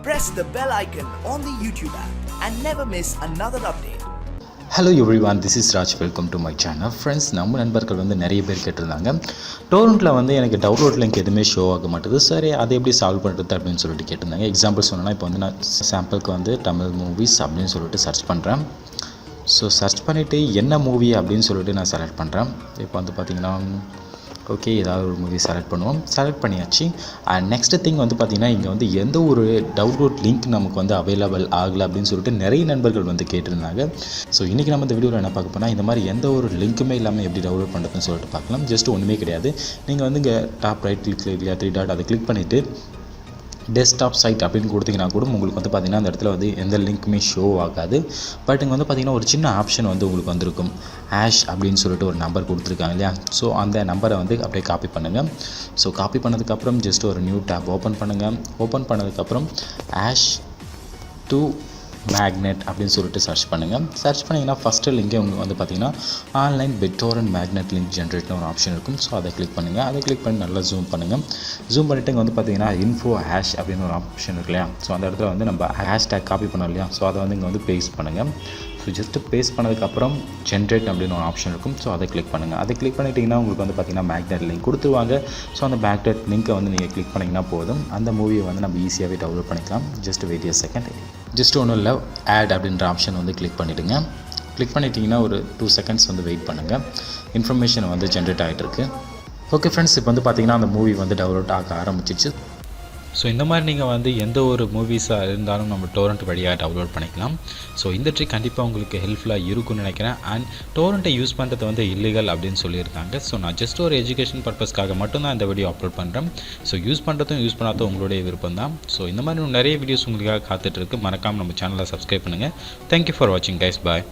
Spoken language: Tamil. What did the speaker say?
press the bell icon on the YouTube app and never miss another update. Hello everyone, this is Raj. Welcome to my channel. Friends, நம்ம நண்பர்கள் வந்து நிறைய பேர் கேட்டிருந்தாங்க, டோரண்ட்டில் வந்து எனக்கு டவுன்லோட் லிங்க் எதுவுமே ஷோ ஆக மாட்டேது, சரி அதை எப்படி சால்வ் பண்ணுறது அப்படின்னு சொல்லிட்டு கேட்டிருந்தாங்க. எக்ஸாம்பிள் சொன்னால் இப்போ வந்து நான் சாம்பிளுக்கு வந்து தமிழ் மூவிஸ் அப்படின்னு சொல்லிட்டு சர்ச் பண்ணுறேன். ஸோ சர்ச் பண்ணிவிட்டு என்ன மூவி அப்படின்னு சொல்லிட்டு நான் செலக்ட் பண்ணுறேன். இப்போ வந்து பார்த்திங்கன்னா ஓகே, ஏதாவது ஒரு மூவி செலக்ட் பண்ணுவோம். செலக்ட் பண்ணியாச்சு. அண்ட் நெக்ஸ்ட் திங் வந்து பார்த்திங்கன்னா இங்கே வந்து எந்த ஒரு டவுன்லோட் லிங்க் நமக்கு வந்து அவைலபிள் ஆகலை அப்படின்னு சொல்லிட்டு நிறைய நண்பர்கள் வந்து கேட்டிருந்தாங்க. ஸோ இன்றைக்கி நம்ம இந்த வீடியோவில் என்ன பார்க்க போனால், இந்த மாதிரி எந்த ஒரு லிங்க்குமே இல்லாமல் எப்படி டவுன்லோட் பண்ணுறதுன்னு சொல்லிட்டு பார்க்கலாம். ஜஸ்ட் ஒன்றுமே கிடையாது. நீங்கள் வந்து இங்கே டாப் ரைட் கிளிக் இல்லையா 3 டாட் அதை கிளிக் பண்ணிவிட்டு டெஸ்க்டாப் சைட் அப்படின்னு கொடுத்தீங்கன்னா கூட உங்களுக்கு வந்து பார்த்திங்கன்னா அந்த இடத்துல வந்து எந்த லிங்க்குமே ஷோ ஆகாது. பட் இங்கே வந்து பார்த்திங்கன்னா ஒரு சின்ன ஆப்ஷன் வந்து உங்களுக்கு வந்திருக்கும். ஹேஷ் அப்படின்னு சொல்லிட்டு ஒரு நம்பர் கொடுத்துருக்காங்க இல்லையா. ஸோ அந்த நம்பரை வந்து அப்படியே காப்பி பண்ணுங்கள். ஸோ காப்பி பண்ணதுக்கப்புறம் ஜஸ்ட் ஒரு நியூ டேப் ஓப்பன் பண்ணுங்கள். ஓப்பன் பண்ணதுக்கப்புறம் ஹேஷ் டூ மேக்னெட் அப்படின்னு சொல்லிட்டு சர்ச் பண்ணுங்கள். சர்ச் பண்ணிங்கன்னா ஃபஸ்ட்டு லிங்கே உங்களுக்கு வந்து பார்த்திங்கன்னா ஆன்லைன் BitTorrent மேக்னெட் லிங்க் ஜென்ரேட்னு ஒரு ஆப்ஷன் இருக்கும். ஸோ அதை கிளிக் பண்ணுங்கள். அதை கிளிக் பண்ணி நல்லா ஜூம் பண்ணுங்கள். ஜூம் பண்ணிவிட்டு இங்கே வந்து பார்த்திங்கன்னா இன்ஃபோ ஹேஷ் அப்படின்னு ஒரு ஆப்ஷன் இருக்கு இல்லையா. ஸோ அந்த இடத்துல வந்து நம்ம ஹேஷ்டேக் காப்பி பண்ணோம் இல்லையா. ஸோ அதை வந்து இங்கே வந்து பேஸ்ட் பண்ணுங்கள். ஸோ ஜஸ்ட்டு பேஸ்ட் பண்ணதுக்கப்புறம் ஜென்ரேட் அப்படின்னு ஒரு ஆப்ஷன் இருக்கும். ஸோ அதை கிளிக் பண்ணுங்கள். அதை கிளிக் பண்ணிட்டீங்கன்னா உங்களுக்கு வந்து பார்த்திங்கன்னா மேக்னெட் லிங்க் கொடுத்துருவாங்க. ஸோ அந்த மேக்னெட் லிங்க்கை வந்து நீங்கள் கிளிக் பண்ணிங்கன்னா போதும், அந்த மூவியை வந்து நம்ம ஈஸியாகவே டவுன்லோட் பண்ணிக்கலாம். Just wait a second. Just ஒன்றும் இல்லை, ஆட் அப்படின்ற ஆப்ஷன் வந்து கிளிக் பண்ணிவிடுங்க. கிளிக் பண்ணிட்டீங்கன்னா ஒரு 2 செகண்ட்ஸ் வந்து வெயிட் பண்ணுங்கள். இன்ஃபர்மேஷன் வந்து ஜென்ரேட் ஆகிட்டுருக்கு. ஓகே ஃப்ரெண்ட்ஸ், இப்போ வந்து பார்த்திங்கன்னா அந்த மூவி வந்து டவுன்லோட் ஆக ஆரம்பிச்சிச்சு. ஸோ இந்த மாதிரி நீங்கள் வந்து எந்த ஒரு மூவிஸாக இருந்தாலும் நம்ம டோரண்ட் வழியாக டவுன்லோட் பண்ணிக்கலாம். ஸோ இந்த ட்ரிக் கண்டிப்பாக உங்களுக்கு ஹெல்ப்ஃபுல்லாக இருக்கும்னு நினைக்கிறேன். அண்ட் டோரண்ட்டை யூஸ் பண்ணுறது வந்து இல்லீகல் அப்படின்னு சொல்லியிருக்காங்க. ஸோ நான் ஜஸ்ட் ஒரு எஜுகேஷன் பர்பஸ்க்காக மட்டும்தான் இந்த வீடியோ அப்லோட் பண்ணுறேன். ஸோ யூஸ் பண்ணுறதும் யூஸ் பண்ணாததும் உங்களுடைய விருப்பம் தான். ஸோ இந்த மாதிரி நிறைய வீடியோஸ் உங்களுக்காக காத்துட்ருக்கு. மறக்காமல் நம்ம சேனலை சப்ஸ்கிரைப் பண்ணுங்கள். தேங்க்யூ ஃபார் வாட்சிங் கைஸ். பாய்.